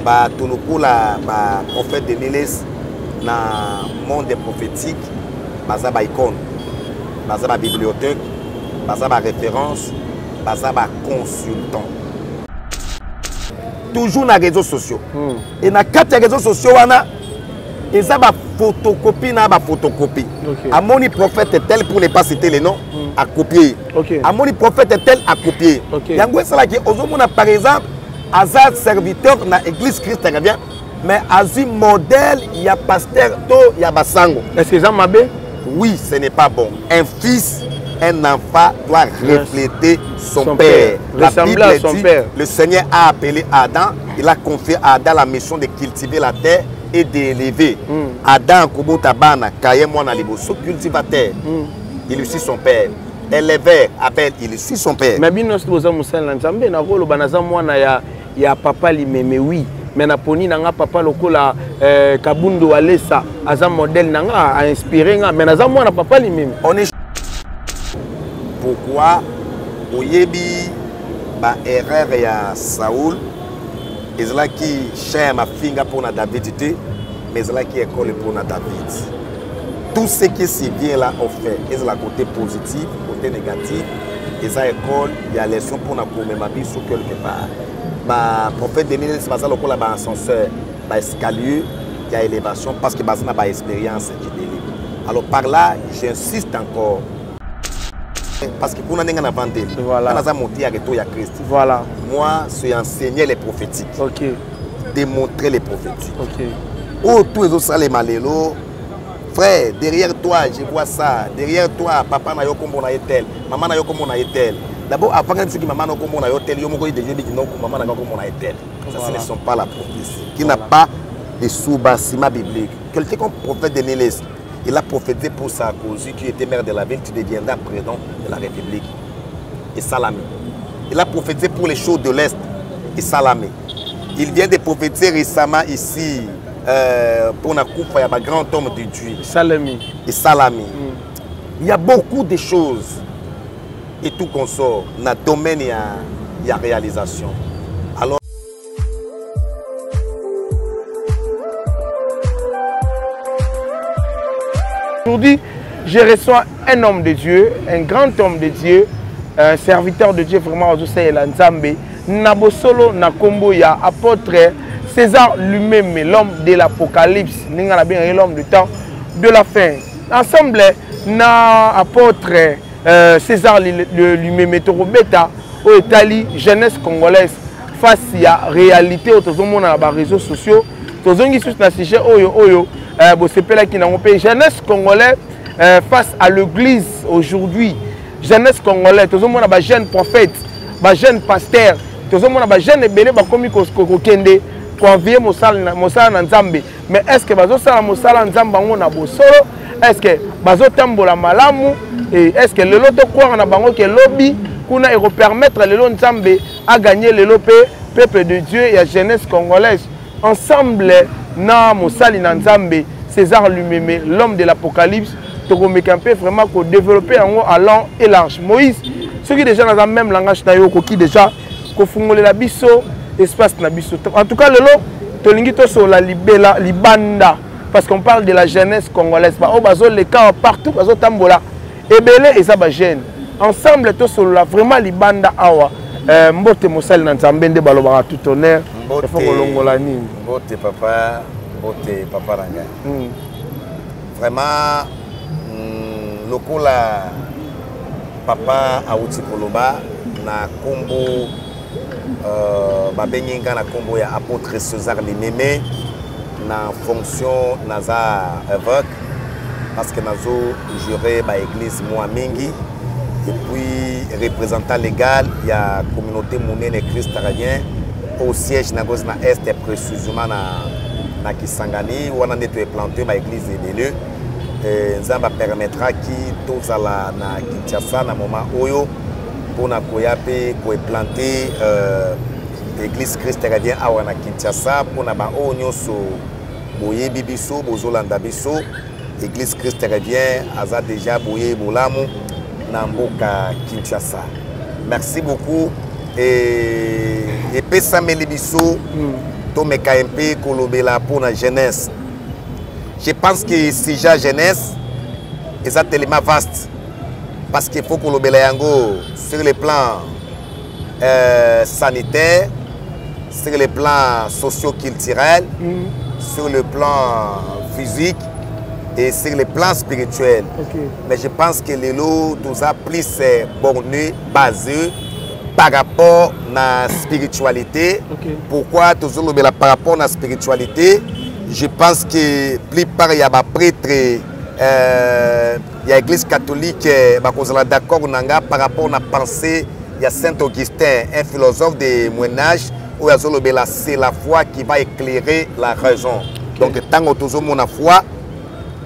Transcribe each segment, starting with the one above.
ba tonokola ba prophète de Niles na monde prophétique baza ba icône baza ba bibliothèque baza ba référence baza ba consultant toujours na réseaux sociaux et na quatre réseaux sociaux wana eza ba photocopie na ba photocopie amoni prophète tel pour ne pas citer les noms à copier amoni prophète tel à copier yango esala ki ozomona par exemple Azad serviteur na église Christ bien mais azu modèle il y a pasteur to il y a basango. Est-ce que ça m'a bien? Oui, ce n'est pas bon. Un fils, un enfant doit refléter son père. La Bible dit, le Seigneur a appelé Adam, il a confié à Adam la mission de cultiver la terre et d'élever. Adam Kobotabana, Kayemwana Liboso, cultivateur. Il suit son père. Éleveur, Abel, il suit son père. Mais bien, nous sommes il y a papa limeme oui mais na poni nanga papa lokola Kabundo Alessa aza modèle nanga a inspiré nga mais naza mwana papa limeme on est pourquoi oyebi ba erreur ya Saoul ezala ki cher ma finga pour na David mais ezala ki école pour na David tout ce qui s'y vient là on fait ezala côté positif côté négatif eza école il y a leçon pour na komema biso quelque part. Bah, prophète de Niles, c'est le ba ascenseur, ba escalier, il y a élévation parce que basana ba expérience qui alors par là, j'insiste encore parce que pour n'en avant d'elle, voilà. On a monté à retour à Christ. Voilà. Moi, c'est enseigner les prophétiques. Ok. Démontrer les prophétiques. Ok. Oh, tous les autres les malélos. Frère, derrière toi, je vois ça. Derrière toi, papa n'a pas comme on a été, maman n'a pas comme on a été. D'abord, avant que ce qui maman n'a pas comme on a été, il y a des gens qui n'ont pas maman n'a pas comme on a été. Ça, ce ne sont pas la prophétie. Qui n'a pas de sous-bâtiment biblique. Quelqu'un comme prophète de Niles, il a prophétisé pour Sarkozy qui était maire de la ville, tu deviendras président de la République. Et Salamé. Il a prophétisé pour les choses de l'Est. Et Salamé. Il vient de prophétiser récemment ici. Pour la coupe, il y a un grand homme de Dieu. Salami. Et Salami. Il y a beaucoup de choses. Et tout qu'on sort. Dans le domaine, il y a réalisation. Alors, aujourd'hui, je reçois un homme de Dieu, un grand homme de Dieu, un serviteur de Dieu, vraiment, José Nzambe. Nabosolo Nakombo, il y a apôtre César lui-même, l'homme de l'Apocalypse, l'homme du temps de la fin. Ensemble, na apôtre César lui-même, Torobeta, au Italie, jeunesse congolaise, face à la réalité, aux réseaux sociaux, aux sujet oyo, jeunesse congolaise face à l'église aujourd'hui, jeunesse congolaise, aux jeunes prophètes, jeunes pasteurs, aux jeunes belé, comme Kokende. Convier Mosala Nzambe. Mais est-ce que Bazosala Mosala Nzamba na bosolo? Est-ce que Bazotambola malamu? Et est-ce que le lot de croire na bango que lobby kuna et permettre le lot Nzambe à gagner le lot peuple de Dieu et la jeunesse congolaise ensemble na Mosali Nzambe César lui-même l'homme de l'Apocalypse tokomeka vraiment ko développer en à long et large. Moïse ceux qui déjà dans le même langage tayo qui déjà ko fungolela biso espace na biso. En tout cas, le lot, tolingi to sur la libanda parce qu'on parle de la jeunesse congolaise. Ba bazo les cas partout, bazo tambola. Ebele et ça ba jeune. Ensemble to sur la vraiment libanda awa. Mbote Mosali na Nzambe nde balobaka tout honneur. Il faut kolongola nini. Mbote papa ranga. Vraiment lokola papa auti koloba na kombo babengi nga na kombo ya apôtre César Limeme na fonction naza évêque parce que nazo juré ba église moi mingi et puis représentant légal il y a communauté monene Christ arabien au siège na gos na est précisément na Kisangani wana ndeto e planté ba église de lieu nzamba permettra ki tozala na Kinshasa na moment oyo pour na koyape ko implanter l'église Christ arabien awa na Kinshasa pour na ba onyoso boyebi biso bozolanda biso église Christ arabien aza déjà boye bolamu na mboka Kinshasa. Merci beaucoup et pesameli biso tomeka un peu kolobela pour la jeunesse. Je pense que si la jeunesse est tellement vaste parce qu'il faut kolobela yango sur le plan sanitaire, sur le plan socio-culturel, sur le plan physique et sur le plan spirituel. Mais je pense que les lots nous a plus borné, basé par rapport à la spiritualité. Pourquoi toujours par rapport à la spiritualité? Je pense que plus part il y a des prêtres, il y a l'église catholique qui est d'accord par rapport à la pensée. Il y a Saint Augustin, un philosophe de Moyen-Âge, où c'est la foi qui va éclairer la raison. Donc, tant que nous avons la foi,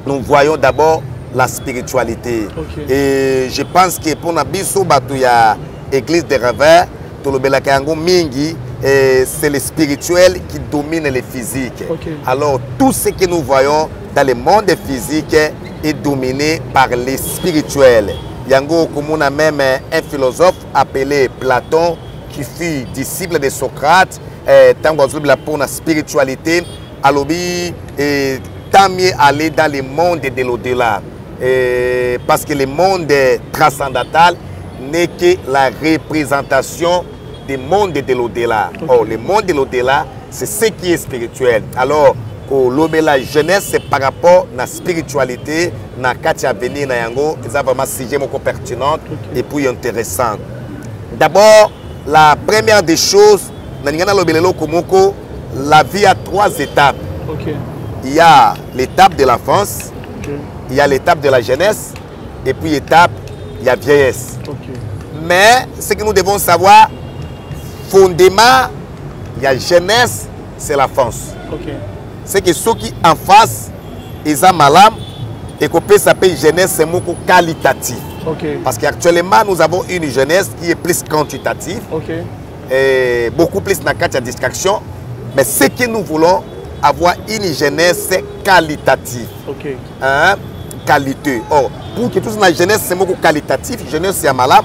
nous voyons d'abord la spiritualité. Et je pense que pour nous, il y a l'église de Revers, c'est le spirituel qui domine le physique. Alors, tout ce que nous voyons dans le monde physique est dominé par le spirituel. Yango, comme on a même un philosophe appelé Platon, qui fut disciple de Socrate, tant pour la spiritualité, alors tant mieux aller dans le monde de l'au-delà. Parce que le monde transcendantal n'est que la représentation du monde de l'au-delà. Or, le monde de l'au-delà, c'est ce qui est spirituel. Alors, la jeunesse, c'est par rapport à la spiritualité, na katia venir na yango, c'est vraiment un sujet pertinent et puis intéressant. D'abord, la première des choses, la vie a 3 étapes. Il y a l'étape de l'enfance, il y a l'étape de la jeunesse, et puis l'étape, il y a vieillesse. Mais ce que nous devons savoir, fondément, il y a jeunesse, c'est l'enfance. C'est que ceux qui en face, ils ont malade, et qu'on peut s'appeler jeunesse, c'est beaucoup qualitatif. Parce qu'actuellement, nous avons une jeunesse qui est plus quantitative, et beaucoup plus dans la distraction. Mais ce que nous voulons, avoir une jeunesse qualitative. Qualité. Or, pour que toute la jeunesse soit beaucoup qualitative, jeunesse c'est malade,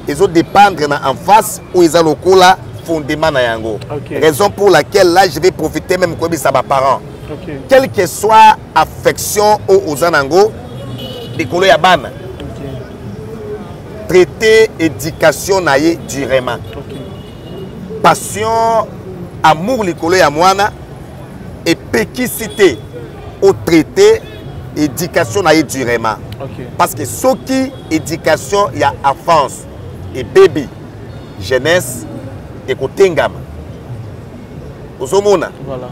ils ont dépendre en face où ils ont le coup là, fondément na yango. Raison pour laquelle là, je vais profiter même comme ça mes parents. Quelle que soit affection aux anango, les couleurs ya ban. Traiter éducation naie durement. Passion, amour les couleurs ya moana et péquicité au traité éducation naie durement. Parce que ce qui éducation il y a enfance et bébé, jeunesse et côté ngam. Voilà.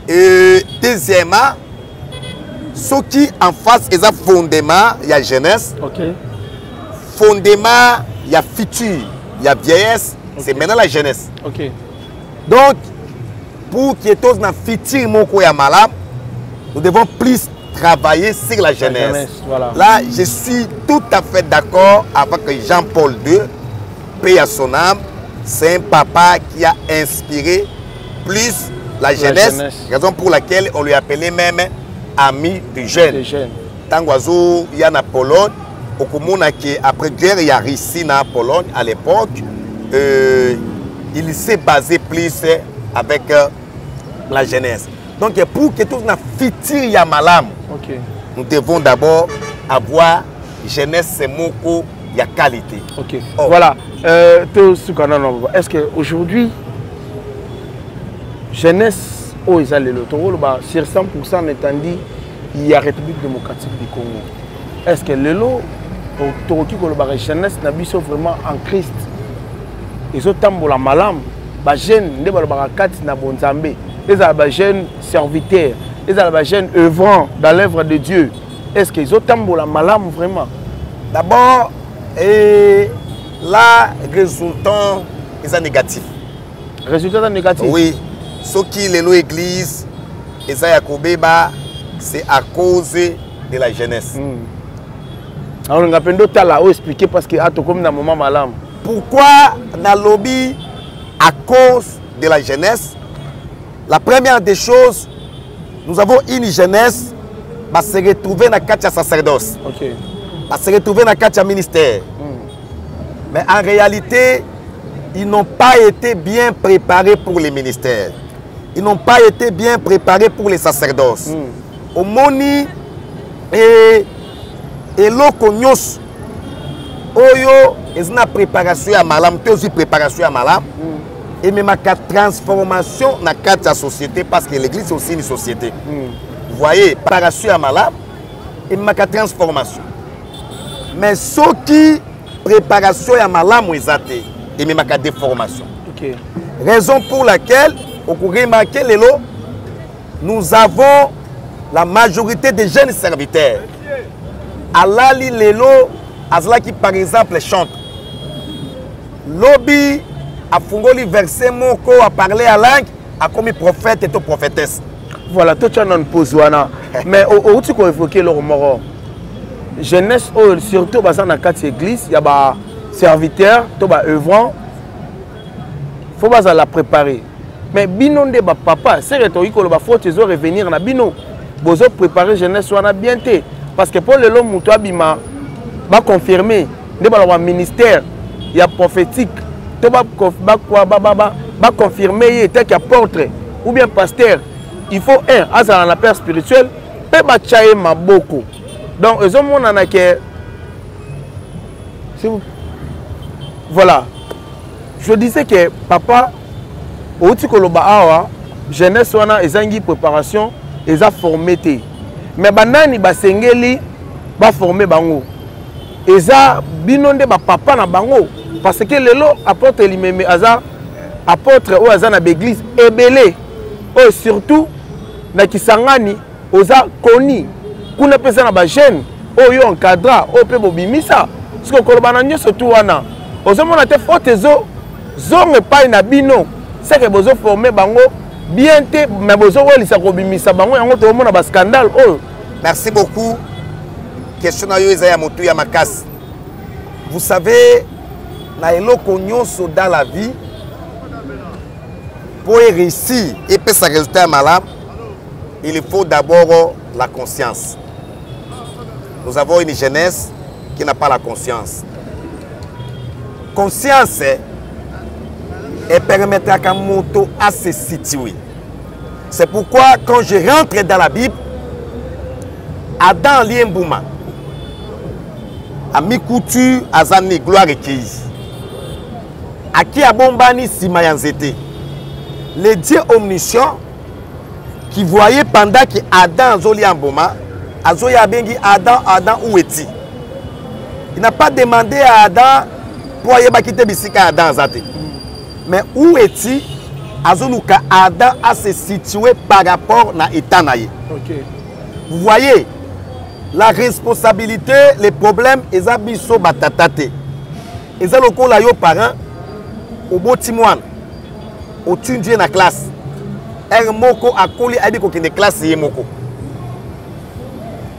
Et deuxièmement, ce qui en face est un fondement, il y a jeunesse. Fondement, il y a futur, il y a vieillesse, c'est maintenant la jeunesse. Donc, pour qu'il y ait tous dans le futur, nous devons plus travailler sur la jeunesse. Là, je suis tout à fait d'accord avec Jean-Paul II, paix à son âme. C'est un papa qui a inspiré plus la jeunesse, raison pour laquelle on lui appelait même ami de jeunes. Tant qu'il y a en Pologne, après guerre, il y a Russie en Pologne à l'époque, il s'est basé plus avec la jeunesse. Donc pour que tout le futur y a malam, nous devons d'abord avoir jeunesse, c'est moko, il y a qualité. Voilà. Est-ce qu'aujourd'hui, jeunesse, sur 100% il y a République démocratique du Congo. Est-ce que le lot, la jeunesse n'a vraiment en Christ? Ils ont la malam, les jeunes, les jeunes serviteurs, les jeunes œuvrant dans l'œuvre de Dieu. Est-ce qu'ils ont la malam vraiment? D'abord, là, résultat est négatif. Résultat négatif? Oui. Ce qui est l'église, c'est à cause de la jeunesse. Alors, on a expliquer parce que comme dans moment malam. Pourquoi dans le lobby à cause de la jeunesse? La première des choses, nous avons une jeunesse qui se retrouver dans le sacerdoce, qui se retrouver dans le ministère. Mais en réalité, ils n'ont pas été bien préparés pour les ministères. ils n'ont pas été bien préparés pour les sacerdoces. Au moni et l'oko nyos oyo ils ont préparation à malam, tu aussi préparation à malam. Et même ma transformation dans la société parce que l'église c'est aussi une société. Vous voyez, préparation à malam et ma transformation. Mais ce qui préparation à malam ils ont et même ma déformation. Okay. Raison pour laquelle au cours remarquer les lots, nous avons la majorité des jeunes serviteurs. Alali lelo azla qui par exemple chante. Lobby a fungoli verset moko a parlé à langue a comme prophète et prophétesse. Voilà, tout ça non pose wana. Mais au tu qu'on évoquer le moro. Jeunesse surtout dans la quatre église, il y a ba serviteurs, to ba œuvrant. Faut pas la préparer. Mais bino de ba papa, c'est retour ko ba faut tezo revenir na bino. Bozo préparer jeunesse wana bien té parce que pour le long muto abima ba confirmer de ba ministère, il y a prophétique. To ba confirmer tel qu'apôtre ou bien pasteur. Il faut un azala la père spirituel pe ba chaye maboko. Donc ils ont mon que voilà. Je disais que papa outi koloba awa jeunesse wana ezangi préparation eza formé té. Mais banani basengeli ba former bango. Eza binonde ba papa na bango parce que lelo apôtre limeme aza apôtre ou aza na l'église ebelé ou surtout na kisangani oza koni kuna pesa na ba jeune oyo encadra o pe bobimisa parce que koloba na nyo surtout wana ozomona te faute zonge pa na bino c'est que bozo former bango bien te mais bozo wolisa kobimisa bango yango to mona ba scandale oh. Merci beaucoup. Question na yo ezaya motu ya makasi. Vous savez na eloko nyonso dans la vie pour réussir et pour sa résultat malade, il faut d'abord la conscience. Nous avons une jeunesse qui n'a pas la conscience. Conscience elle permettra qu'un moto à se situer. C'est pourquoi quand je rentre dans la Bible, Adam Liembouma, Ami Coutu, Azani, gloire et Kéi, Aki Abombani Simayanzete, le Dieu omniscient qui voyait pendant que Adam Zoliambouma, Azoya Bengi Adam où est-il? Il n'a pas demandé à Adam pour aller quitter Bissika Adam Zate. Mais où est-il? Azonuka Adam a se situé par rapport à Etanaye. Okay. Vous voyez, la responsabilité, les problèmes, ils abisso batatate. Ils ont le coup là, parents, au beau timouane, au tundier na classe. Un moko a collé à dire que classe est moko.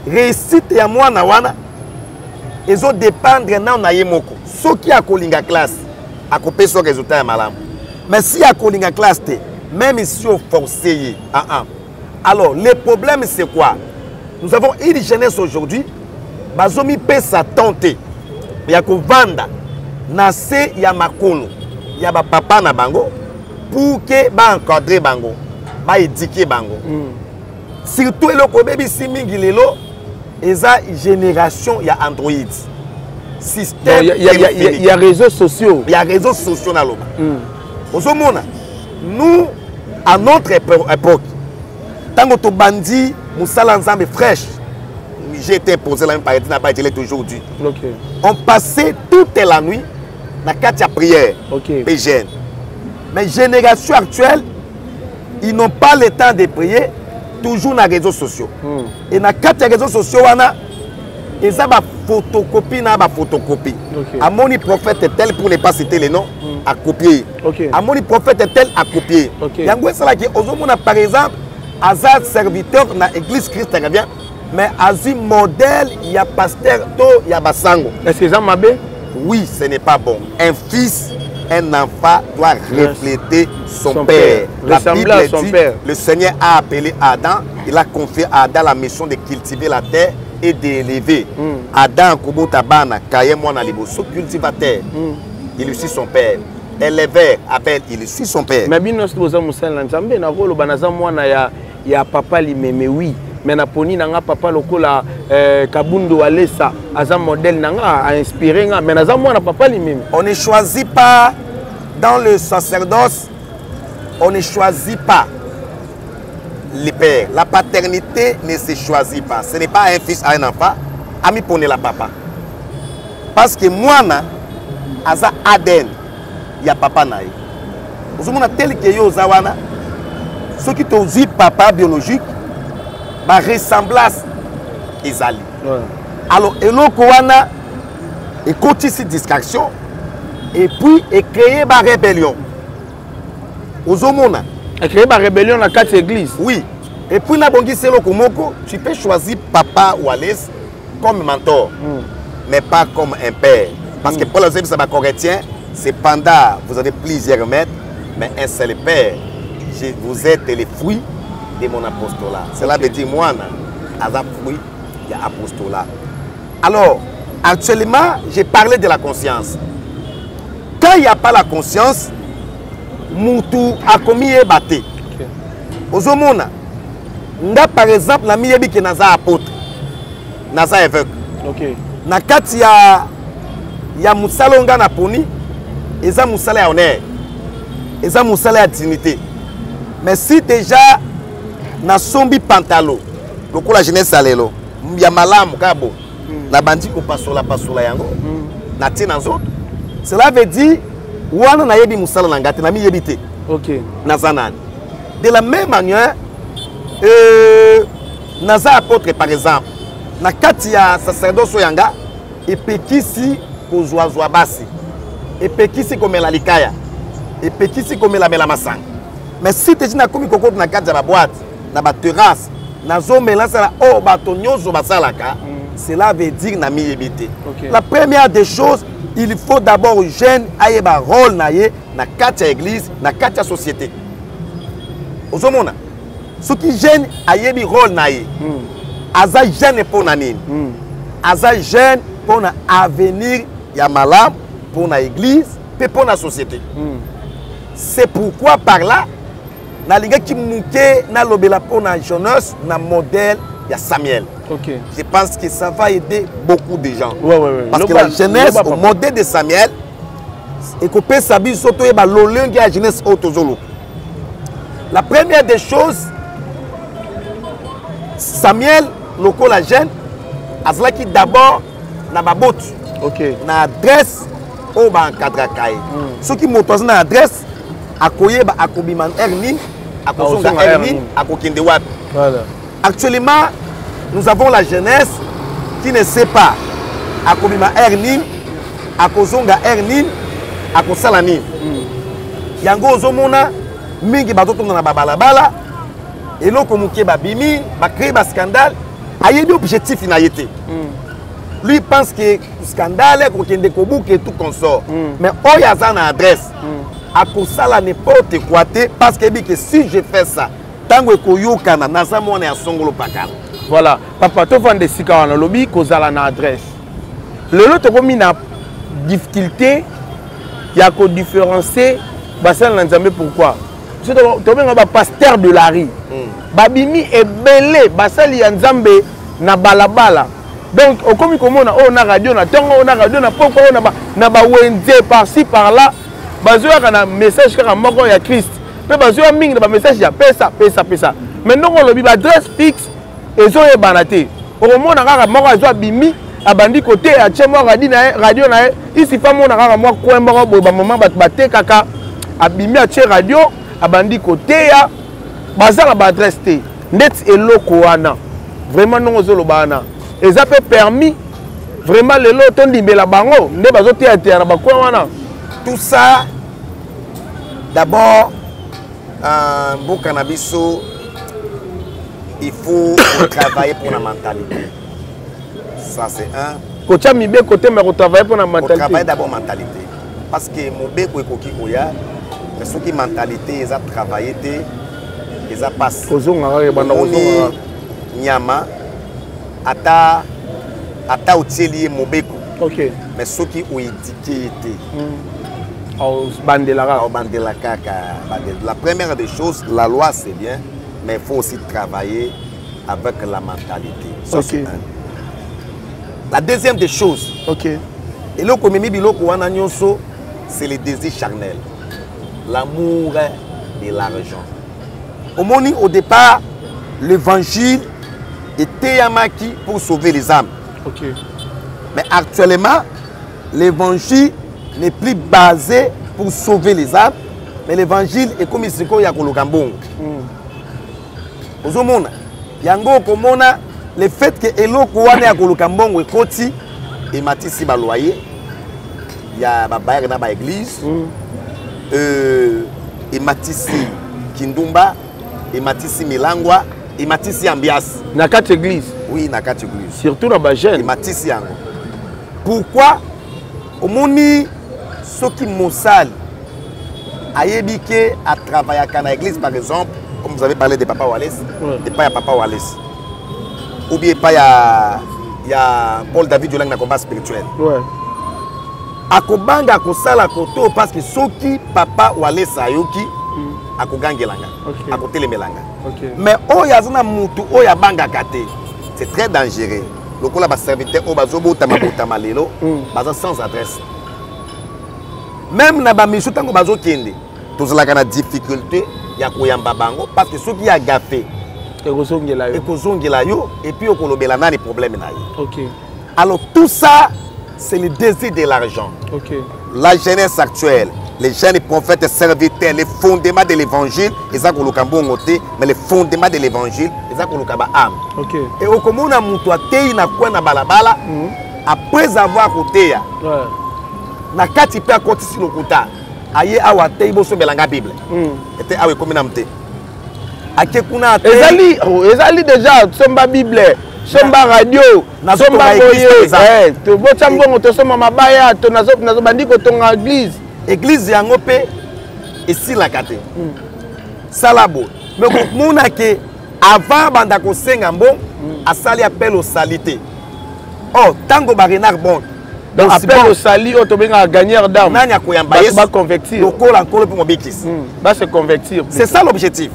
Réussite ya moi na wana, ils ont dépendre na yemoko. Ce qui a collé la classe, a coupé son résultat malam. Mais si a collé la classe, même si on forcé, alors le problème c'est quoi? Nous avons une jeunesse aujourd'hui, bazomi pe sa tenter. Ya ko vanda na se ya makolo, ya ba papa na bango pour que ba encadrer bango, ba éduquer bango. Surtout le baby si mingi lelo, eza génération ya Android. Système il y a réseaux sociaux. Il y a réseaux sociaux na loba. Nous à notre époque, tant que tu bandit Moussala Nzambe fraîche, j'ai été posé la même partie, n'a pas été aujourd'hui. Okay. On passait toute la nuit dans la prière. Okay. Mais génération actuelle, ils n'ont pas le temps de prier, toujours dans les réseaux sociaux. Et dans les réseaux sociaux, ils ont des photocopies, photocopie. À mon prophète est tel, pour ne pas citer les noms, à copier. À mon prophète est tel, à copier. Par exemple, Azad serviteur dans l'église Christ revient, mais Azi modèle, il y a pasteur, il y a Basango. Est-ce que ça m'a bien? Oui, ce n'est pas bon. Un fils, un enfant doit refléter son père. La Bible dit, le Seigneur a appelé Adam, il a confié à Adam la mission de cultiver la terre et d'élever. Adam, Kubo Tabana, Kayemwana Liboso, cultivateur. Il est aussi son père. éleveur appelle, il suit son père. Mais bien nous sommes musala nzambe na rolo banaza mwana ya papa limeme oui. Mais na poni nanga papa lokola Kabundo Alessa aza modèle nanga a inspiré nga mais naza mwana papa limeme. On ne choisit pas dans le sacerdoce, on ne choisit pas les pères. La paternité ne se choisit pas. Ce n'est pas un fils à un enfant, ami pour la papa. Parce que moi, aza Aden, il y a papa naï. Vous avez tel que yo zawana, ceux qui t'ont dit papa biologique, ma ressemblance ezali. Alors, eloko wana, et continue cette distraction, et puis et créer ma rébellion. Aux homona. Et créer ma rébellion dans 4 églises. Oui. Et puis na bongi selo komoko, tu peux choisir papa ou Alès comme mentor, mais pas comme un père. Parce que pour les hommes chrétiens, c'est pendant vous avez plusieurs maîtres, mais un seul père. Vous êtes les fruits de mon apostolat. Cela veut dire moi, as un fruit, il y a apostolat. Alors, actuellement, j'ai parlé de la conscience. Quand il n'y a pas la conscience, Moutou a commis un bâté. Aux hommes, par exemple, la miyebi qui naza apôtre, naza évêque. Na kati ya musalonga na poni, eza musala ya honneur, eza musala ya dignité. Mais si déjà na sombi pantalo, loko la jeunesse alelo, ya malamu kabo, na bandi ko pasola yango, na tina nzoto. Cela veut dire wana na yebi musala na ngate na mi yebite. OK. Nazanan. De la même manière, naza apôtre par exemple, na kati ya sacerdoce yanga, epekisi kozwa basi. Epekisi komela likaya. Epekisi komela mela masanga. Mais si tu na komi kokot na kati ya ba boîte, na ba terrasse, na zo melança la o bato nyozo basalaka, cela veut dire na mi yebite. La première des choses, il faut d'abord jeune aye ba rôle na ye na kati ya église, na kati ya société. Ozomona. Ce qui jeune ayebi rôle na ye. Aza jeune pour na nini. Aza jeune pour na avenir ya malam pour na église et pour la société. C'est pourquoi par là na linga ki muke na lobela pour na jeunesse na modèle ya Samuel. Je pense que ça va aider beaucoup de gens. Parce que la jeunesse au modèle de Samuel et que peut sabi soto e ba lolenge ya jeunesse autozolo. La première des choses, Samuel, local la jeune, a qui d'abord na babot, na adresse au ban cadre kai. Ceux qui montent na adresse, à koye ba akobiman ernin, à kosonga ernin, à kokindewat. Actuellement, nous avons la jeunesse qui ne sait pas akobiman ernin, à kosonga ernin, à kosalanin. Yango zomona mingi batoto na babalabala eloko muke babimi ba créer ba scandale ayebi objectif na yete. Lui pense que scandale ko kende ko bouke tout consort. Mais oyaza na adresse a kosala n'importe quoi parce que si je fais ça tango ko yokana na za mona ya songolo pakala. Voilà, papa to vande sika wana lobi kozala na adresse. Lelo to komi na difficulté ya ko différencier basal nzambe pourquoi? Tu es pasteur de la rue. Babimi est belé, basali ya nzambe na balabala. Donc, au komi komona on a radio na tongo on a radio na poko na ba wenze par-ci par-là. Bazoya kana message kaka moko ya Christ. Pe bazoya mingi na ba message ya pesa. Maintenant on lobi ba adresse fixe ezo e banate. Au mona kaka moko azo bimi abandi côté ya chemo radio na ici fa mona kaka moko ko moko bo ba moment batte kaka abimi a radio abandi côté ya bazala ba adresse te net eloko wana vraiment non ozoloba wana eza pe permis vraiment lelo to ndimbela bango nde bazote ya na bakwa wana tout ça d'abord bon cannabiso il faut travailler pour la mentalité, ça c'est un kocha mibe côté mais travailler pour la mentalité, travailler d'abord mentalité parce que mon beko ekoki koya mais ce qui mentalité ils a travaillé ils a passé nyama ata oteli mobeko mais ce qui ont éduqué La première des choses, la loi c'est bien, mais il faut aussi travailler avec la mentalité. Ça, okay. La deuxième des choses, okay. C'est le désir charnel, l'amour de l'argent. Au départ, l'évangile était yamaki pour sauver les âmes. Okay. Mais actuellement, l'évangile n'est plus basé pour sauver les âmes, mais l'évangile est comme ici qu'il y a le fait que eloko wana ya koluka mbongo ekoti ematisi ba loyer ya ba bayre na ba église ematisi kindumba ematisi milangwa ematisi ambiance na kati église. Oui, na kati église. Surtout na ba jeune ematisi yango. Pourquoi omoni soki mosali ayebike à travailler à la église par exemple, comme vous avez parlé de Papa Wallace, et pas à Papa Wallace. Ou bien pas il y a Paul David Jolang na combat spirituel. Ouais. Akobanga akosala koto parce que soki Papa Wallace ayoki akogangelanga, akotelemelanga. Mais oya zana mutu oya banga kate. C'est très dangereux. Lokola ba serviteur o bazobota mabota lelo, baza sans adresse. Même na ba misu tango bazokende, tozalaka na difficulté ya koyamba bango parce que soki ya gafé et puis on a des problèmes. Okay. Alors tout ça, c'est le désir de l'argent. Okay. La jeunesse actuelle, les jeunes prophètes serviteurs, les fondements de l'évangile, ils ont côté, mais les fondements de l'évangile, ils ont âme. Okay. Et au commun a mutuate na kwa na balabala après avoir côté na kati pe akoti si lokuta aye awa te ibo so belanga Bible. Était awe komina mte. Ezali déjà somba Bible, somba radio, somba boye, to botsa mbongo to somba mabaya to nazo bandiko to église. Église yango pe esila kate. Salabo. Mais mona ke avant banda ko senga mbon asali appel au salité. Oh, tango ba renard bon. Donc appel au sali o to benga gagneur d'âme. Nani akoyamba yesu ba convertir. Lokola nkolo pe mobikis. Ba se convertir. C'est ça l'objectif.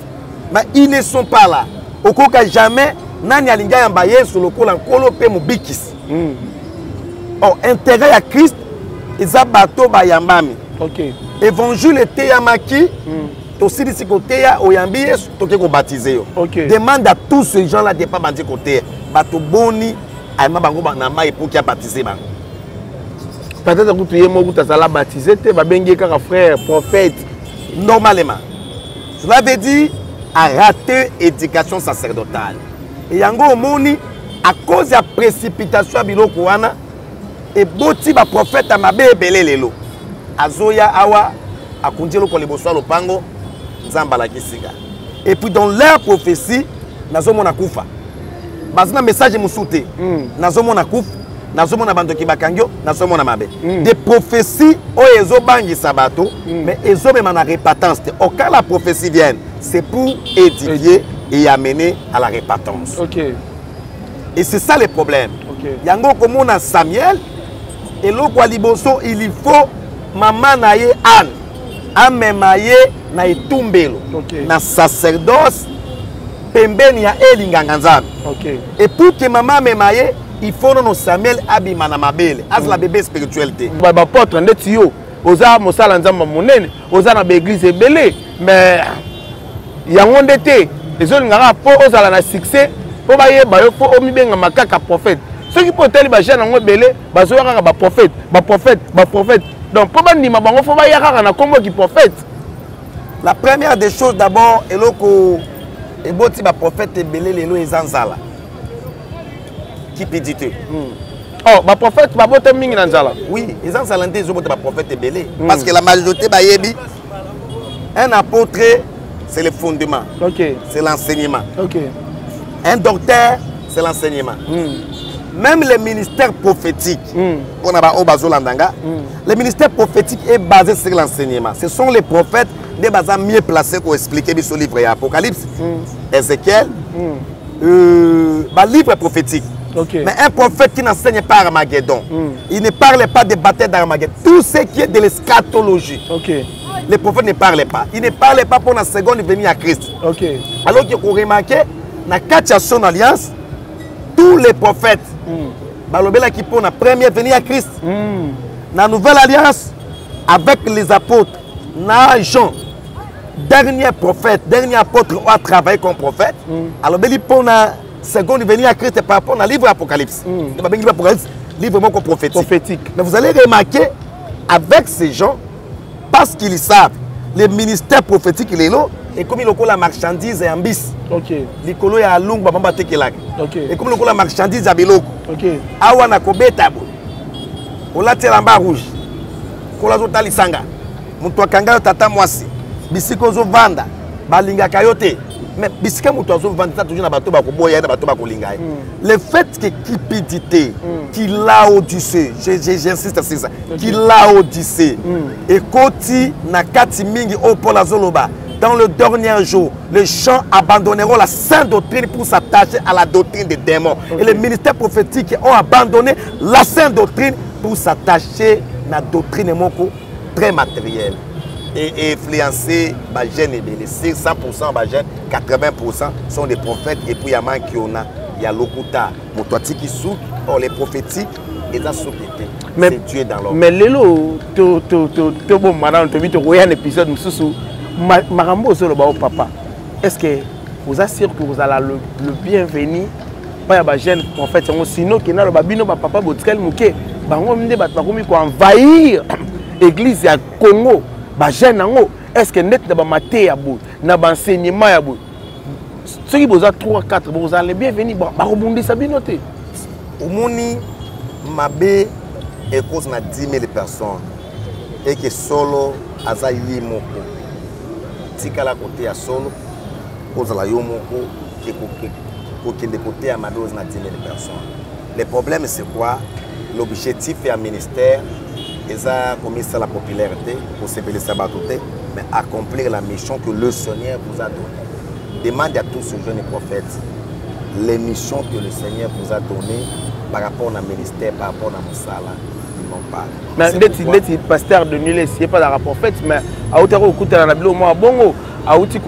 Mais ils ne sont pas là. Au cas jamais, nani alinga yamba yesu lokola nkolo pe mobikis. Oh, intérêt à Christ, ils abato ba yambami. OK. Évangile était yamaki. Aussi d'ici côté ya oyambi yesu toke ko baptiser yo. OK. Demande à tous ces gens là de pas bandi côté. Bato boni ayma bango na mai pour qu'il baptiser bango. Peut-être que tu es mort ta sala baptisé te ba bengi kaka frère prophète normalement. Cela veut dire à rater l'éducation sacerdotale. Et yango moni à cause de la précipitation à biloko wana et boti ba prophète à mabe ebele lelo. Azoya awa akundjelo ko leboswa lopango nzamba la kisinga. Et puis dans leur prophétie nazo mona kufa. Bazina message musute. Nazo mona kufa, nazo mona bandoki bakangyo, nazo mona mabe. Des prophéties o ezo bangi sabato mais ezo même na repentance. Au cas la prophétie vienne, c'est pour édifier et amener à la repentance. Okay. Et c'est ça le problème. Okay. Yango comme on a Samuel et l'autre liboso il faut maman naye Anne amemaye na itumbelo na sacerdoce pembeni ya elinganga nzambe. Okay. Et pour que maman amemaye il faut non Samuel abima na mabele as la bébé spiritualité. Ba porte ndeti yo oza mosala nzamba monene oza na ba église ebele mais yango ndete ezolingaka po ozala na succès po bayeba yo po omibenga makaka prophète. Ceux qui poteli ba jeune ngo ebele bazoya kaka ba prophète. Donc po bandima bango fo baya kaka na kombo ki prophète. La première des choses d'abord eloko eboti ba prophète ebele lelo ezanzala. Qui peut dire? Oh, ba prophète ba bote mingi na nzala. Oui, ezanzala nte ezobota ba prophète ebele parce que la majorité ba yebi un apôtre c'est le fondement. Okay. C'est l'enseignement. Okay. Un docteur, c'est l'enseignement. Même le ministère prophétique, on a le ministère prophétique est basé sur l'enseignement. Ce sont les prophètes des bases mieux placés pour expliquer ce livre et Apocalypse, Ézéchiel, livre prophétique. Okay. Mais un prophète qui n'enseigne pas Armageddon, il ne parle pas des batailles d'Armageddon. Tout ce qui est de l'eschatologie, Okay. les prophètes ne parlent pas. Ils ne parlent pas pour la seconde venue à Christ. Okay. Alors que vous remarquez, dans son alliance, tous les prophètes, qui pour la première venue à Christ, dans la nouvelle alliance, avec les apôtres, dans Jean, dernier prophète, dernier apôtre a travaillé comme prophète. Alors, pour la seconde venue à Christ par rapport au livre Apocalypse. Livre prophétique. Mais vous allez remarquer, avec ces gens, parce qu'ils savent, les ministères prophétiques, il est là, et comme il y a la marchandise et un bis. Ok. Likolo ya lungu bamba tekelaka. Ok. Et comme le la marchandise ya biloko. Ok. Awa na kobeta bo. Ola telamba rouge. Kola zo talisanga. Mutu akanga yo tata mwasi. Bisiko zo vanda. Balinga kayote. Mais bisika mutu zo vanda ça toujours na bato ba koboya na bato ba kolinga. Le fait que cupidité, qui Laodicée, j'insiste sur ça. Qui Laodicée. Et koti na kati mingi o pola zoloba. Dans le dernier jour, les gens abandonneront la sainte doctrine pour s'attacher à la doctrine des démons. Okay. Et les ministères prophétiques ont abandonné la sainte doctrine pour s'attacher à la doctrine très matérielle. Et influencer les jeunes et les 100%, les jeunes, 80% sont des prophètes. Et puis il y a un qui il y a l'okuta, qui souffre. Or les prophétiques, ils ont souffert. C'est Dieu dans l'homme. Mais l'élo, bon, madame, tu as vu un épisode, Marambo au papa, est-ce que vous assurez que vous allez le bienvenu pas ya jeune prophète sinon que na babino papa botskel muke bango minde bat bakomi ko envahir église ya Congo ba jeune nango est-ce que net na ba maté ya bo na ba enseignement ya bo ceux qui boza 3 4 vous allez bienvenu ba rebondisa bino te omoni mabe et cause na 10 000 personnes et que solo azayi moko tikala côté à solo cause la yomoko qui de côté à madose na 10 000 personnes. Le problème c'est quoi? L'objectif est un ministère et ça commis ça la popularité pour se payer sa batoute mais accomplir la mission que le Seigneur vous a donnée. Demandez à tous ces jeunes prophètes les missions que le Seigneur vous a données par rapport au ministère, par rapport à Moussala. Mais le pasteur de Nulé, ce n'est pas la prophète, mais à hauteur au côté de la Bible, moi, bon, à hauteur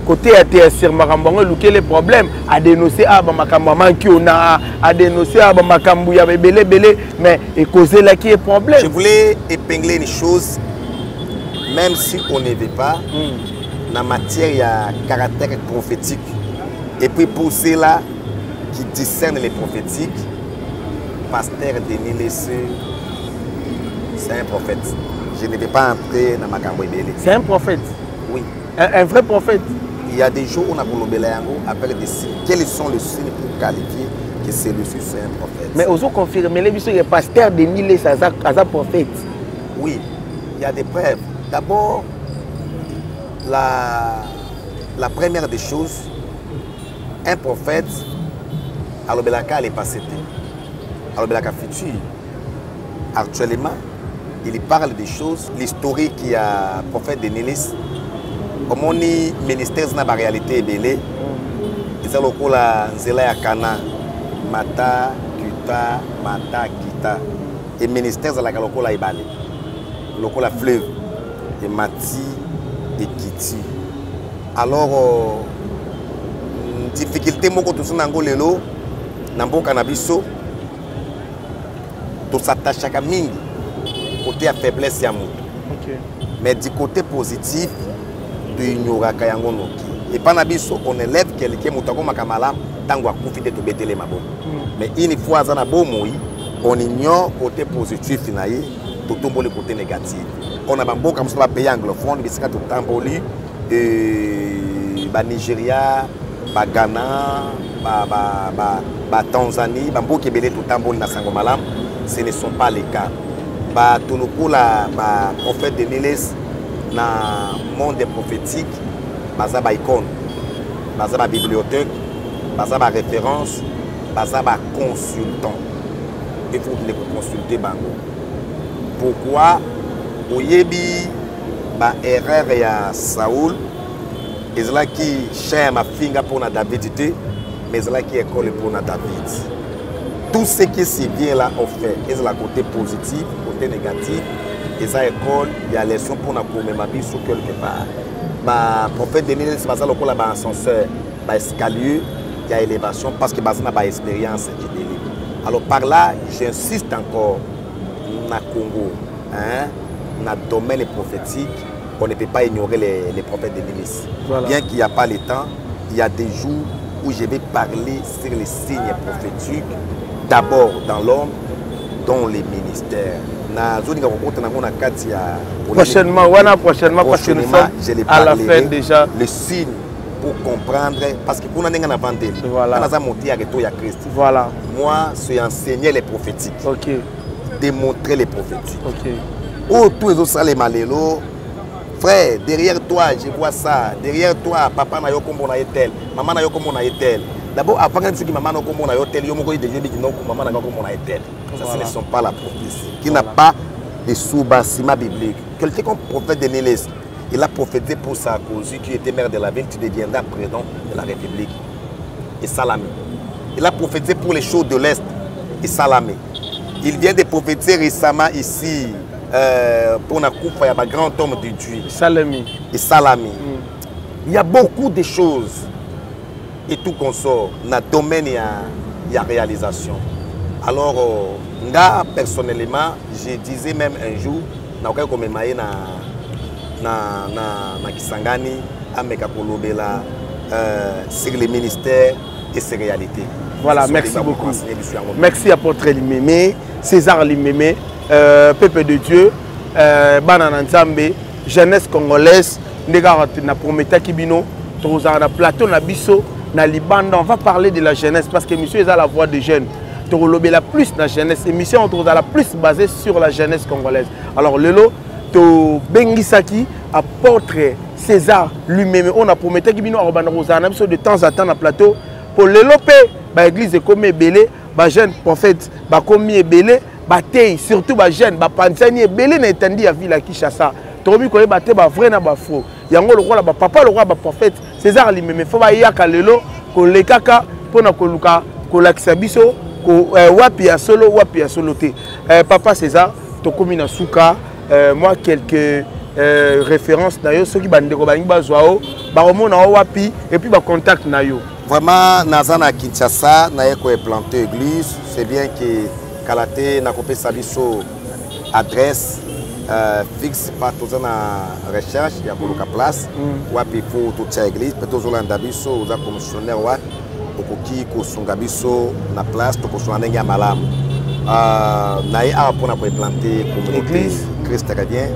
côté à sur Marambongo, les problèmes, à dénoncer à Bamakambaman qui on a, à dénoncer à Bamakambouya, belé, mais et causer là qui est problème. Je voulais épingler une chose, même si on ne veut pas, dans la matière, il y a un caractère prophétique. Et puis pour ceux-là qui discernent les prophétiques, pasteur Denis Lesseux, c'est un prophète. Je ne vais pas entrer dans ma cambouille. C'est un prophète? Oui. Un vrai prophète? Il y a des jours où on a avec des signes. Quels sont les signes pour qualifier que celui-ci c'est un prophète? Mais osons confirmer, le pasteur Denis Lesseux est un prophète? Oui, il y a des preuves. D'abord, la première des choses, un prophète, alors il est passé. Alors, futur, actuellement, il parle des choses, l'historique qui a prophète de Nélis, comme on dit, ministère de la réalité est belé, ils ont la Nzela ya Kana, Mata, Kuta, Mata, Kita, et ministère de la Kalokola Ibale, la fleuve, et Mati, et Kiti. Alors, difficulté, moi, quand tout ça, Nangolelo, Nambo Canabiso, tout s'attache à mingi côté à faiblesse ya moto. Mais du côté positif de ignorer kayango noki et pas na biso on élève quelqu'un mutako makamala tango akufi de to betele mabo. Mais une fois za na bomoi on ignore côté positif na ye to tombo le côté négatif. On a bamboka comme ça ba pays anglophone bisika to tamboli ba Nigeria ba Ghana ba Tanzanie bamboka belé to tamboli na sango malam. Ce ne sont pas les cas. Tout le prophète de Nélis dans le monde prophétique, il y a des icônes, il y a des bibliothèques, il y a des références, il y a des consultants. Il faut que vous consultez. Pourquoi? Il y a des erreurs à Saoul, et là qui cherche ma finger pour David, mais là qui est école pour David. Tout ce qui s'y vient là offert, et c'est le côté positif, côté négatif, et ça école, il y a leçon pour nous commémorer sur quelque part. Bah prophète Denis c'est pas ça le là ascenseur, bah escalier, il y a élévation parce que bah ça n'a expérience qui délivre. Alors par là, j'insiste encore na Congo, hein, dans le domaine prophétique, on ne peut pas ignorer les prophètes de l'Église. Voilà. Bien qu'il n'y a pas le temps, il y a des jours où je vais parler sur les signes prophétiques, d'abord dans l'homme, dans les ministères. Prochainement, parce que nous sommes à la fin déjà. Le signe pour comprendre, parce que pour nous avons inventé, voilà. Nous avons monté à Christ. Voilà. Moi, c'est enseigner les prophétiques. Ok. Démontrer les prophétiques. Ok. Oh, tous les autres les malélos. Frère, derrière toi, je vois ça. Derrière toi, papa n'a pas comme on a été, maman n'a pas comme on a été. D'abord, avant que tu maman n'a pas comme on a été, il y a des gens qui n'ont pas maman n'a pas comme on a été. Ça, ce ne sont pas la prophétie. Qui n'a pas de sous-bâtiment biblique. Quelqu'un comme prophète de Nélès, il a prophétisé pour Sarkozy, qui était maire de la ville, tu deviendras président de la République. Et Salamé. Il a prophétisé pour les choses de l'Est. Et Salamé. Il vient de prophétiser récemment ici. Pour la coupe, il y a un grand homme de Dieu. Salami. Et Salami. Il y a beaucoup de choses. Et tout qu'on sort. Dans le domaine, il y a réalisation. Alors, moi, personnellement, je disais même un jour, comme na Kisangani, à Mekakolobela, sur les ministères et ses réalités. Voilà, merci beaucoup. Merci apôtre Limeme, César Limeme, Peuple de Dieu, Banana Nzambe, jeunesse congolaise, na prometa kibino, na plateau na biso, na Libanda, on va parler de la jeunesse parce que monsieur est à la voix des jeunes. La plus la jeunesse, émission on la plus basée sur la jeunesse congolaise. Alors Lelo, to Bengisaki, apôtre César lui-même, on a promis kibino de temps à temps na plateau pour Lelo ba église comme belé, ba jeune prophète, ba commis belé, ba tei, surtout ba jeune, ba pansani belé na étendi à ville à Kinshasa. Tobi ko ba te ba vrai na ba faux. Yango le roi ba papa le roi ba prophète César lui-même faut ba yaka Lelo ko le kaka pona ko luka ko lakisa biso ko wapi ya solo te. Papa César to komi na suka moi quelques références na yo soki bandeko ba ngba zwao ba omona wapi et puis ba contact na yo. Vraiment, Nazana Kinshasa, na planté église. C'est bien que Kalate n'a coupé sa adresse fixe par tous en recherche. Il y a beaucoup de place. Il faut toute l'église. Peut-être que Dabiso, aux commissionnaires, pour qui Kosungabiso na place, pour qu'on ait un malam. Naïa pour planter l'église Christ chrétien.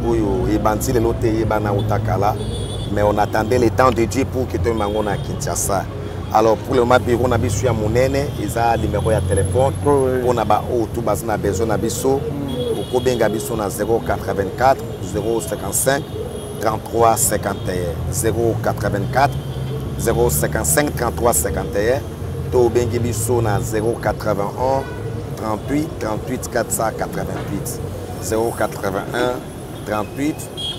Où il bâtit le loté, il bana utakala. Mais on attendait le temps de Dieu pour que tout le monde à Kinshasa. Alors pour le moment, bureau na biso ya monene, ils a numéro ya téléphone pour na ba o tout bazina besoin na biso. Ko benga biso na 084 055 33 51 084 055 33 51 to bengi biso na 081 38 38 488 081 38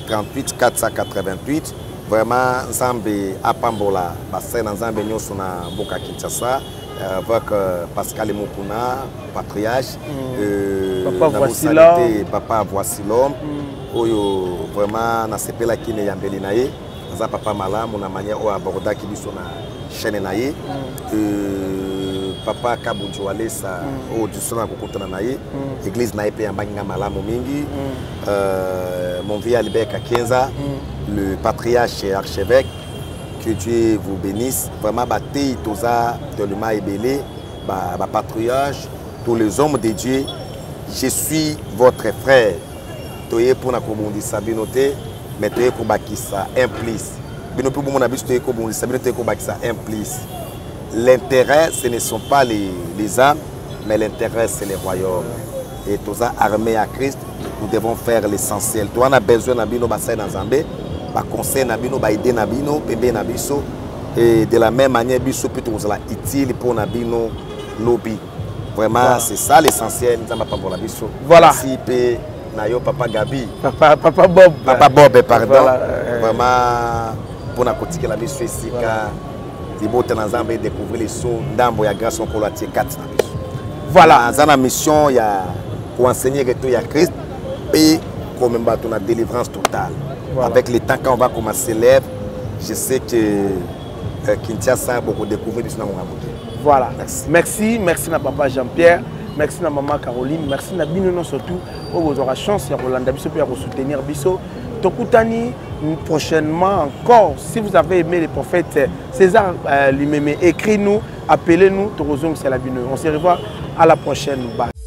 38 488. Vraiment, Nzambe apambola bassin Nzambe nyoso na Boka Kinshasa avec Pascal Mokuna, patriarche, Papa voici l'homme. Oyo vraiment na sepela kine yambeli naye, za papa malamu na manière o aborda ki biso na chaîne naye. Papa Kabunji Walesa o dusona kokutana naye, église naye pe yambanga malamu mingi. Mon vieux Albert Kakenza, le patriarche et archevêque, que Dieu vous bénisse. Vraiment, bâti toza de l'humain et belé, patriarche, tous les hommes de Dieu, je suis votre frère. Toye pour na kobundi sabinote, mais toye ko bakisa implice. Bino pour mon habit toye ko bundi sabinote ko bakisa implice. L'intérêt, ce ne sont pas les âmes, mais l'intérêt, c'est les royaumes. Et toza armés à Christ, nous devons faire l'essentiel. Toi, on a besoin de bino bassin dans Zambé. Conseil nabino ba idée nabino pembe nabiso et de la même manière biso plutôt la utile pour nabino lobby vraiment voilà. C'est ça l'essentiel nzamba pa pour la biso voilà si pe na yo papa Gabi papa Bob pardon voilà. Vraiment pour na kotike la biso esika libota na nzambe découvrir les sons ndambo ya grâce on la tie 4 na biso. Voilà, dans la mission il y a pour enseigner que tout y a Christ et comme même bato na délivrance totale. Voilà. Avec le temps quand on va commencer l'œuvre, je sais que Kinshasa a beaucoup découvert du Sénat. Voilà. Merci na papa Jean-Pierre, merci na maman Caroline, merci na bino surtout pour vous aura chance ya Rolanda biso pour soutenir biso. Tokutani prochainement encore. Si vous avez aimé les prophètes César lui-même, écris-nous, appelez-nous, Torozong c'est la bino. On se revoit à la prochaine. Bye.